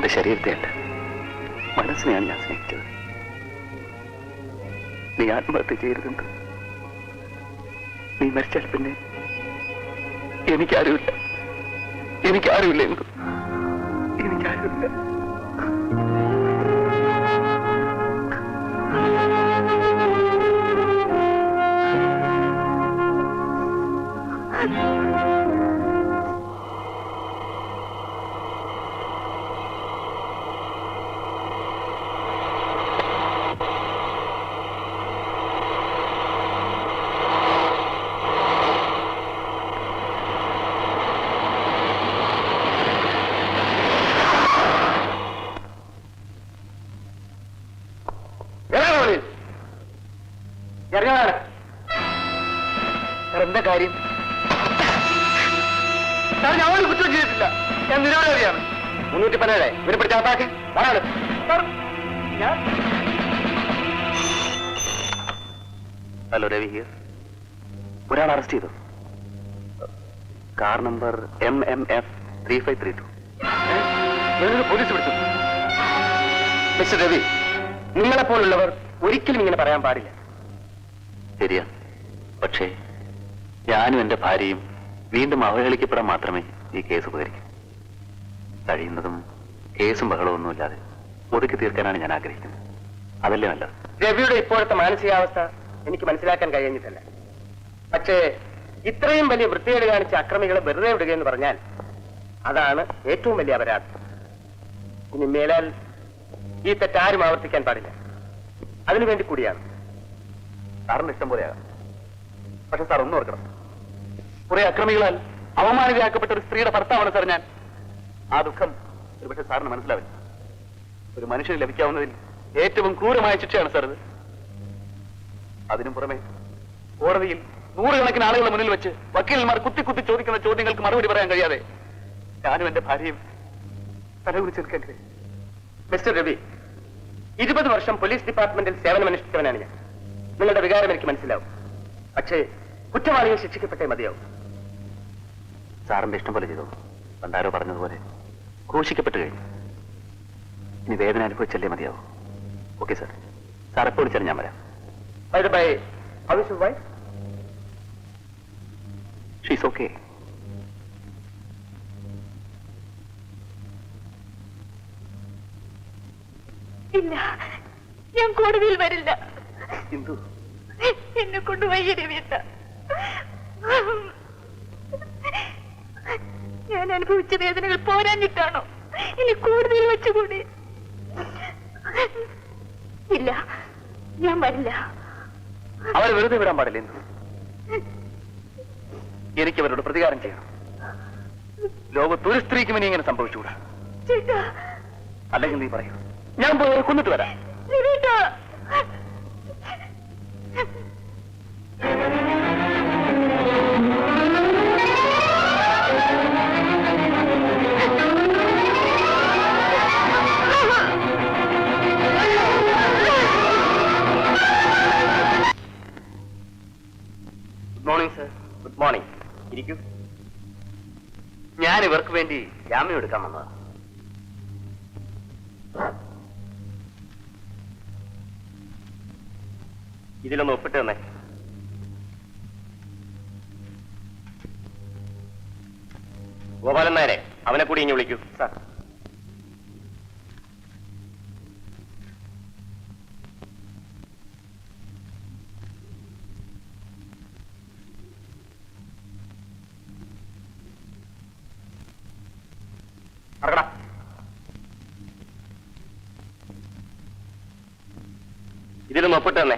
എന്റെ ശരീരത്തെയല്ല, മനസ്സിനെയാണ് ഞാൻ സ്നേഹിച്ചത്. നീ ആത്മഹത്യ ചെയ്യരുതെന്ന്. നീ മരിച്ചാൽ പിന്നെ എനിക്കാരുമില്ല, എനിക്കാരുമില്ല, എന്തു എനിക്കാരുമില്ല. എന്താ കാര്യം? ഞാൻ ഒരു കുറ്റം ചെയ്തിട്ടില്ല. ഞാൻ നിരവധിയാണ്. 317 ഇവരെ പിടിച്ചാത്താക്ക്. Hello, Ravi here. ഒരാൾ അറസ്റ്റ് ചെയ്തു. Car number MMF 3532. പോലീസ് പിടിച്ചു. മിസ്റ്റർ രവി, നിങ്ങളെപ്പോലുള്ളവർ ഒരിക്കലും ഇങ്ങനെ പറയാൻ പാടില്ല. ശരിയാ, പക്ഷേ ഞാനും എന്റെ ഭാര്യയും വീണ്ടും അവഹേളിക്കപ്പെടാൻ മാത്രമേ ഈ കേസ് ഉപകരിക്കൂ. കഴിയുന്നതും കേസും ബഹളമൊന്നുമില്ലാതെ ഒതുക്കി തീർക്കാനാണ് ഞാൻ ആഗ്രഹിക്കുന്നത്. അതല്ലേ നല്ലത്. രവിയുടെ ഇപ്പോഴത്തെ മാനസികാവസ്ഥ എനിക്ക് മനസ്സിലാക്കാൻ കഴിഞ്ഞിട്ടില്ല. പക്ഷേ ഇത്രയും വലിയ വൃത്തികേട് കാണിച്ച അക്രമികളെ വെറുതെ വിടുകയെന്ന് പറഞ്ഞാൽ അതാണ് ഏറ്റവും വലിയ അപരാധം. ഇനി മേലാൽ ഈ തെറ്റാരും ആവർത്തിക്കാൻ പാടില്ല. അതിനുവേണ്ടി കൂടിയാണ്. സാറിന് ഇഷ്ടം പോലെയാകാം. പക്ഷെ സാർ ഒന്നും ഓർക്കണം, കുറെ അക്രമികളാൽ അവമാനിതയാക്കപ്പെട്ട ഒരു സ്ത്രീയുടെ ഭർത്താവാണ് സാർ ഞാൻ. ആ ദുഃഖം ഒരുപക്ഷെ സാറിന് മനസ്സിലാവില്ല. ഒരു മനുഷ്യന് ലഭിക്കാവുന്നതിൽ ഏറ്റവും ക്രൂരമായ ശിക്ഷയാണ് സാർ ഇത്. അതിനും പുറമെ കോടതിയിൽ നൂറുകണക്കിന് ആളുകളുടെ മുന്നിൽ വെച്ച് വക്കീലന്മാർ കുത്തി കുത്തി ചോദിക്കുന്ന ചോദ്യങ്ങൾക്ക് മറുപടി പറയാൻ കഴിയാതെ ഞാനും എന്റെ ഭാര്യയും തലകുറിച്ച് നിൽക്കാൻ കഴിയും. മിസ്റ്റർ രവി, 20 വർഷം പോലീസ് ഡിപ്പാർട്ട്മെന്റിൽ സേവനമനുഷ്ഠിച്ചവനാണ് ഞാൻ. നിങ്ങളുടെ വികാരം എനിക്ക് മനസ്സിലാവും. പക്ഷേ കുറ്റവാളികൾ ശിക്ഷിക്കപ്പെട്ടേ മതിയാവും. സാറിന്റെ ഇഷ്ടം പോലെ ചെയ്തോ. പണ്ടാരോ പറഞ്ഞതുപോലെ ക്രൂശിക്കപ്പെട്ട് കഴിഞ്ഞു. ഇനി വേദന അനുഭവിച്ചല്ലേ മതിയാവും. ഓക്കെ സാർ, സാർ എപ്പോൾ വിളിച്ചാലും ഞാൻ വരാം. She's okay. ഇല്ല, ഞാൻ കോടതിയിൽ വരില്ല. എന്തു? എന്നെ കൊണ്ട് വയ്യ രവിയേട്ട. ഞാൻ അനുഭവിച്ച വേദനകൾ പോരാഞ്ഞിട്ടാണോ ഇനി കോടതിയിൽ വെച്ചുകൂടി? ഇല്ല, ഞാൻ വരില്ല. അവരെ വെറുതെ വിടാൻ പാടില്ല. എനിക്ക് അവരോട് പ്രതികാരം ചെയ്യണം. ലോകത്തൊരു സ്ത്രീക്കും ഇനി ഇങ്ങനെ സംഭവിച്ചുകൂടാ. അല്ലെങ്കിൽ നീ പറയൂ, ഞാൻ പോയി അവരെ കൊന്നിട്ട് വരാം. Good morning sir. Good morning. ഇരിക്കൂ. ഞാൻ ഇവർക്ക് വേണ്ടി ജാമ്യം എടുക്കാൻ വന്നതാണ്. ഇതിലൊന്ന് ഒപ്പിട്ട് തന്നെ. ഗോപാലൻ നായരെ, അവനെ കൂടി ഇനി വിളിക്കൂ. സാർ. ഇതിലൊന്ന് ഒപ്പിട്ട് തന്നെ.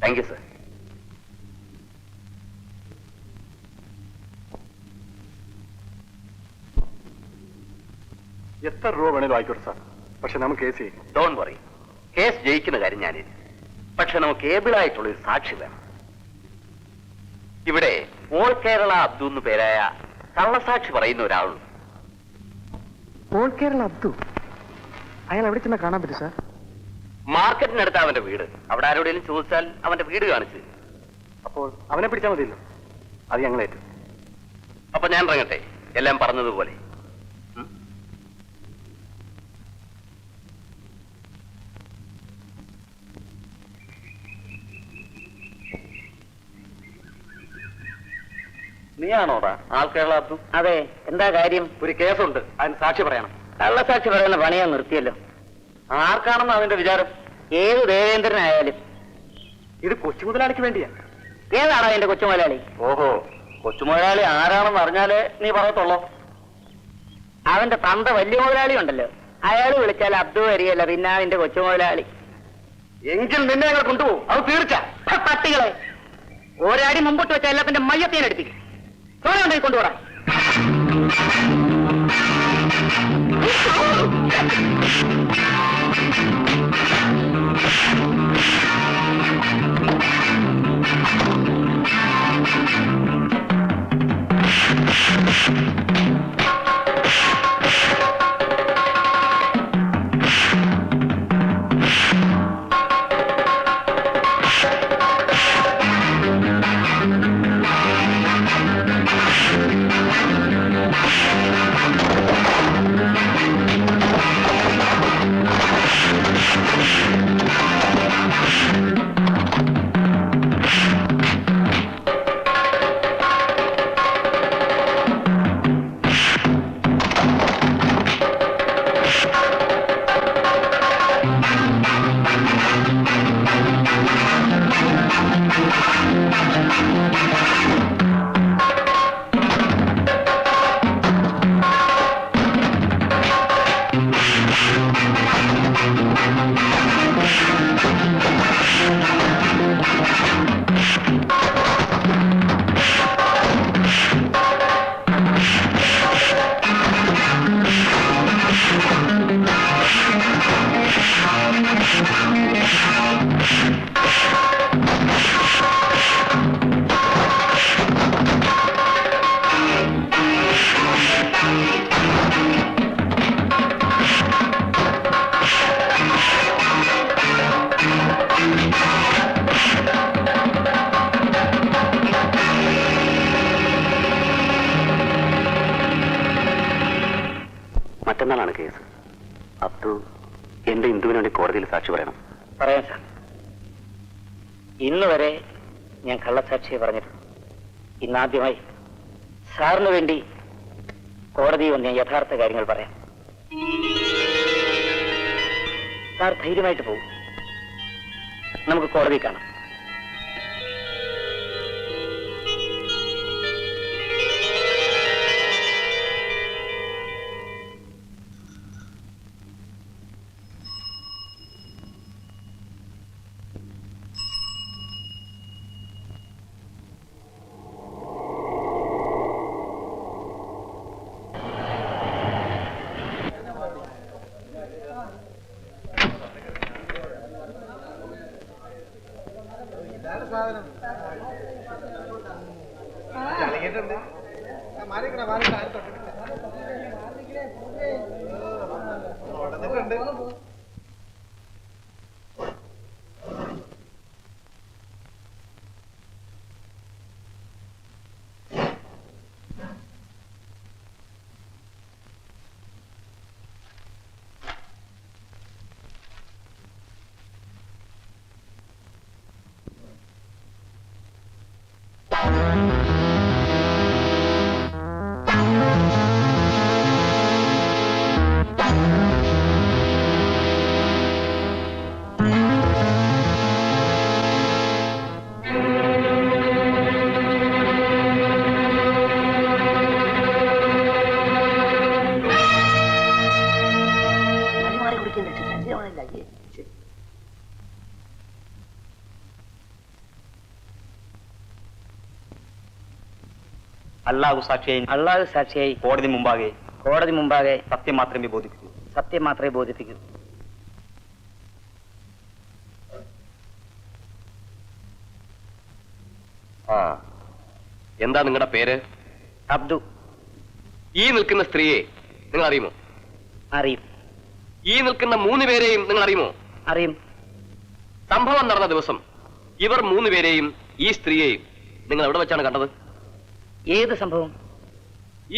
Thank you sir. എത്ര രൂപ വേണേലും ആയിക്കോട്ടെ സാർ, പക്ഷെ നമുക്ക് കേസ് ചെയ്യും. ഡോണ്ട് വറി, കേസ് ജയിക്കുന്ന കാര്യം ഞാനില്ല. പക്ഷെ നമുക്ക് ഏബിളായിട്ടുള്ള ഒരു സാക്ഷി വേണം. ഇവിടെ ഓൾ കേരള അബ്ദു എന്ന് പേരായ കള്ളസാക്ഷി പറയുന്ന ഒരാളുണ്ട്. ഓൾ കേരള അബ്ദു. അയാൾ എവിടെ ചെന്നാ കാണാൻ പറ്റും സാർ? മാർക്കറ്റിനടുത്ത് അവന്റെ വീട്. അവിടെ ആരോടെങ്കിലും ചോദിച്ചാൽ അവന്റെ വീട് കാണിച്ചു. അപ്പോൾ അവനെ പിടിച്ചാൽ മതിയല്ലോ. അത് ഞങ്ങളേറ്റു. അപ്പൊ ഞാൻ ഇറങ്ങട്ടെ, എല്ലാം പറഞ്ഞതുപോലെ. നീയാണോടാ ആൾ കേരള അബ്ദു? അതെ, എന്താ കാര്യം? ഒരു കേസുണ്ട്, അതിന് സാക്ഷി പറയണം. കള്ളസാക്ഷി പറയുന്ന പണിയാൻ നിർത്തിയല്ലോ. ആർക്കാണെന്ന് അതിന്റെ വിചാരം? ഏത് ദേവേന്ദ്രനായാലും. ഇത് കൊച്ചു മുതലാളിക്ക് വേണ്ടിയാ. ഏതാണോ എന്റെ കൊച്ചുമുതലാളി? ഓഹോ, കൊച്ചുമുതലാളി ആരാണെന്ന് അറിഞ്ഞാലേ നീ പറയത്തുള്ളോ? അവന്റെ തന്ത വലിയ മുതലാളി ഉണ്ടല്ലോ, അയാൾ വിളിച്ചാൽ അബ്ദു വരികയല്ല, പിന്നെ അവന്റെ കൊച്ചുമുതലാളി. എങ്കിൽ നിന്നെ ഞങ്ങൾ കൊണ്ടുപോകും, അത് തീർച്ച. പട്ടികളെ ഒരടി മുമ്പോട്ട് വെച്ച എല്ലാത്തിന്റെ മയ്യത്തേനെ എടുപ്പിക്കും. ചോരയുണ്ടെങ്കിൽ കൊണ്ടുപോടാ. മറ്റന്നാളാണ് കേസ്. അബ്ദു എന്റെ ഇന്ദുവിന് വേണ്ടി കോടതിയിൽ സാക്ഷി പറയണം. പറയാം സാർ. ഇന്ന് വരെ ഞാൻ കള്ളസാക്ഷിയെ പറഞ്ഞിട്ടുണ്ട്. ഇന്നാദ്യമായി സാറിന് വേണ്ടി കോടതിയിൽ വന്ന് ഞാൻ യഥാർത്ഥ കാര്യങ്ങൾ പറയാം. സാർ ധൈര്യമായിട്ട് പോകും. നമുക്ക് കോടതി കാണാം. അല്ലാഹു സാക്ഷിയായി അള്ളാഹു സാക്ഷിയായി കോടതി മുമ്പാകെ സത്യം മാത്രമേ ബോധിപ്പിക്കൂ. സത്യം മാത്രമേ ബോധിപ്പിക്കൂ. എന്താ നിങ്ങളുടെ പേര്? അബ്ദു. ഈ നിൽക്കുന്ന സ്ത്രീയെ നിങ്ങൾ അറിയുമോ? അറിയും. ഈ നിൽക്കുന്ന 3 പേരെയും നിങ്ങൾ അറിയുമോ? അറിയും. സംഭവം നടന്ന ദിവസം ഇവർ 3 പേരെയും ഈ സ്ത്രീയെയും നിങ്ങൾ എവിടെ വെച്ചാണ് കണ്ടത്? ഏത് സംഭവം?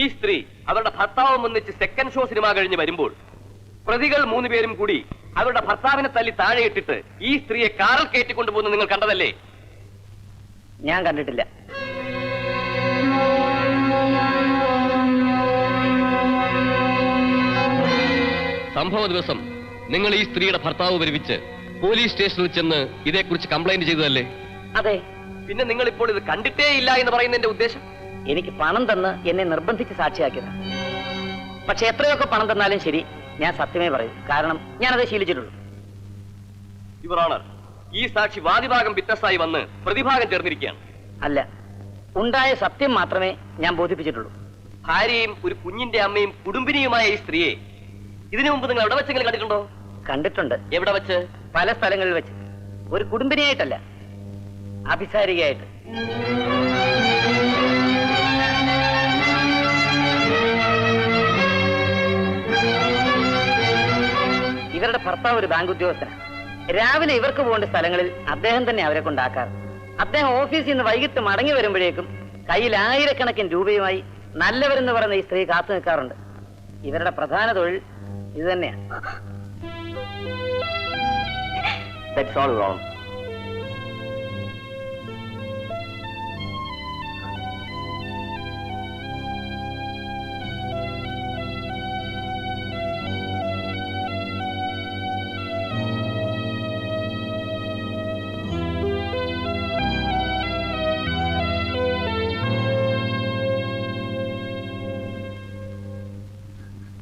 ഈ സ്ത്രീ അവരുടെ ഭർത്താവും ഒന്നിച്ച് സെക്കൻഡ് ഷോ സിനിമ കഴിഞ്ഞ് വരുമ്പോൾ പ്രതികൾ 3 പേരും കൂടി അവരുടെ ഭർത്താവിനെ തല്ലി താഴെയിട്ടിട്ട് ഈ സ്ത്രീയെ കാറിൽ കയറ്റിക്കൊണ്ടുപോകുന്നത് നിങ്ങൾ കണ്ടതല്ലേ? ഞാൻ കണ്ടിട്ടില്ല. സംഭവ ദിവസം നിങ്ങൾ ഈ സ്ത്രീയുടെ ഭർത്താവ് വരുവിച്ച് പോലീസ് സ്റ്റേഷനിൽ ചെന്ന് ഇതേക്കുറിച്ച് കംപ്ലൈന്റ് ചെയ്തതല്ലേ? അതെ. പിന്നെ നിങ്ങൾ ഇപ്പോൾ ഇത് കണ്ടിട്ടേ ഇല്ല എന്ന് പറയുന്നതിന്റെ ഉദ്ദേശം? എനിക്ക് പണം തന്ന് എന്നെ നിർബന്ധിച്ച് സാക്ഷിയാക്കിയതാണ്. പക്ഷെ എത്രയൊക്കെ പണം തന്നാലും ശരി, ഞാൻ സത്യമേ പറയൂ. കാരണം ഞാനത് ശീലിച്ചിട്ടുള്ളൂ. യുവർ ഓണർ, ഈ സാക്ഷി വാദിഭാഗം വിറ്റ്നസ്സായി വന്ന് പ്രതിഭാഗം ചേർന്നിരിക്കുകയാണ്. അല്ല, ഉണ്ടായ സത്യം മാത്രമേ ഞാൻ ബോധിപ്പിച്ചിട്ടുള്ളൂ. ഭാര്യയും ഒരു കുഞ്ഞിന്റെ അമ്മയും കുടുംബിനിയുമായ ഈ സ്ത്രീയെ ഇതിനു മുമ്പ് നിങ്ങൾ എവിടെ വെച്ചെങ്കിലും കണ്ടിട്ടുണ്ടോ? കണ്ടിട്ടുണ്ട്. എവിടെ വെച്ച്? പല സ്ഥലങ്ങളിൽ വെച്ച്. ഒരു കുടുംബിനിയായിട്ടല്ല, അഭിസാരികയായിട്ട്. ഇവരുടെ ഭർത്താവ് ഒരു ബാങ്ക് ഉദ്യോഗസ്ഥനാണ്. രാവിലെ ഇവർക്ക് പോകേണ്ട സ്ഥലങ്ങളിൽ അദ്ദേഹം തന്നെ അവരെ കൊണ്ടാക്കാറ്. അദ്ദേഹം ഓഫീസിൽ നിന്ന് വൈകിട്ട് മടങ്ങി വരുമ്പോഴേക്കും കയ്യിൽ 1000കണക്കിന് രൂപയുമായി നല്ലവരെന്ന് പറയുന്ന ഈ സ്ത്രീ കാത്തു നിൽക്കാറുണ്ട്. ഇവരുടെ പ്രധാന തൊഴിൽ ഇത് തന്നെയാണ്. That's all wrong.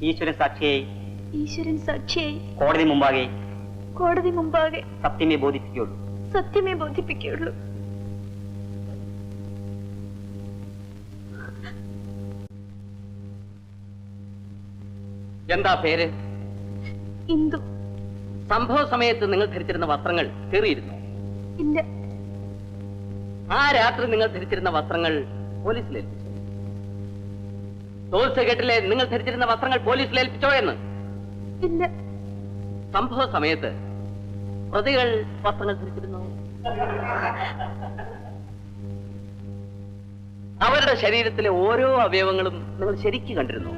ഈശ്വരൻ സാക്ഷിയായി, ഈശ്വരൻ സാക്ഷിയായി കോടതി മുമ്പാകെ കോടതി മുമ്പാകെ സത്യമേ ബോധിപ്പിക്കുകയുള്ളൂ. സത്യമേ ബോധിപ്പിക്കുകയുള്ളൂ. എന്താ പേര്? ഇന്ദു. സംഭവ സമയത്ത് നിങ്ങൾ ധരിച്ചിരുന്ന വസ്ത്രങ്ങൾ കീറിയിരുന്നു? ഇല്ല. ആ രാത്രി നിങ്ങൾ ധരിച്ചിരുന്ന വസ്ത്രങ്ങൾ പോലീസിൽ ഏൽപ്പിച്ചു? ടോൾ സെക്രട്ടറിയിലെ നിങ്ങൾ ധരിച്ചിരുന്ന വസ്ത്രങ്ങൾ പോലീസിൽ ഏൽപ്പിച്ചോ എന്ന്? ഇല്ല. സംഭവ സമയത്ത് പ്രതികൾ വസ്ത്രങ്ങൾ ധരിച്ചിരുന്നു? അവരുടെ ശരീരത്തിലെ ഓരോ അവയവങ്ങളും നിങ്ങൾ ശരിക്ക് കണ്ടിരുന്നു?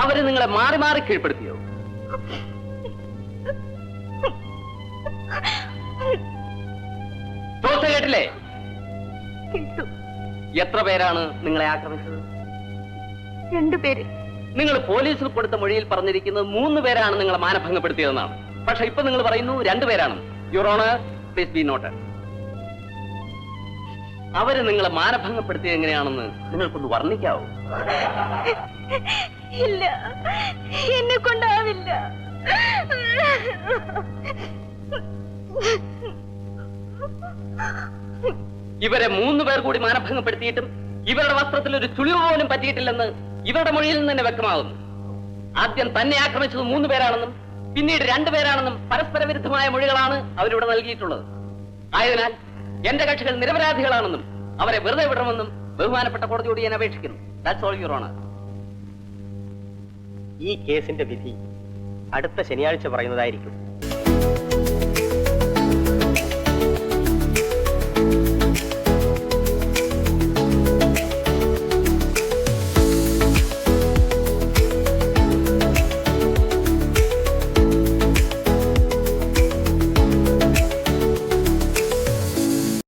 അവര് നിങ്ങളെ മാറി മാറി കീഴ്പ്പെടുത്തിയോ? ടോൾ സെക്രട്ടറിയിലെ കേട്ടു. എത്ര പേരാണ് നിങ്ങളെ ആക്രമിച്ചത്? 2 പേര്. നിങ്ങൾ പോലീസിൽ കൊടുത്ത മൊഴിയിൽ പറഞ്ഞിരിക്കുന്നത് 3 പേരാണ് നിങ്ങളെ മാനഭംഗപ്പെടുത്തിയതെന്നാണ്. പക്ഷെ ഇപ്പൊ നിങ്ങൾ പറയുന്നു 2 പേരാണ്. Your honour, please be noted. അവര് നിങ്ങളെ മാനഭംഗപ്പെടുത്തിയത് എങ്ങനെയാണെന്ന് നിങ്ങൾക്കൊന്ന് വർണ്ണിക്കാവൂ? ഇല്ല, എന്നെ കൊണ്ടാവില്ല. ഇവരെ 3 പേർ കൂടി മാനഭംഗപ്പെടുത്തിയിട്ടും ഇവരുടെ വസ്ത്രത്തിൽ ഒരു ചുളിവ് പോലും പറ്റിയിട്ടില്ലെന്ന് ഇവരുടെ മൊഴിയിൽ നിന്ന് തന്നെ വ്യക്തമാകുന്നു. ആദ്യം തന്നെ ആക്രമിച്ചത് 3 പേരാണെന്നും പിന്നീട് 2 പേരാണെന്നും പരസ്പര വിരുദ്ധമായ മൊഴികളാണ് അവരിവിടെ നൽകിയിട്ടുള്ളത്. ആയതിനാൽ എന്റെ കക്ഷികൾ നിരപരാധികളാണെന്നും അവരെ വെറുതെ വിടണമെന്നും ബഹുമാനപ്പെട്ട കോടതിയോട് ഞാൻ അപേക്ഷിക്കുന്നു. That's all your honour. ഈ കേസിന്റെ വിധി അടുത്ത ശനിയാഴ്ച പറയുന്നതായിരിക്കും.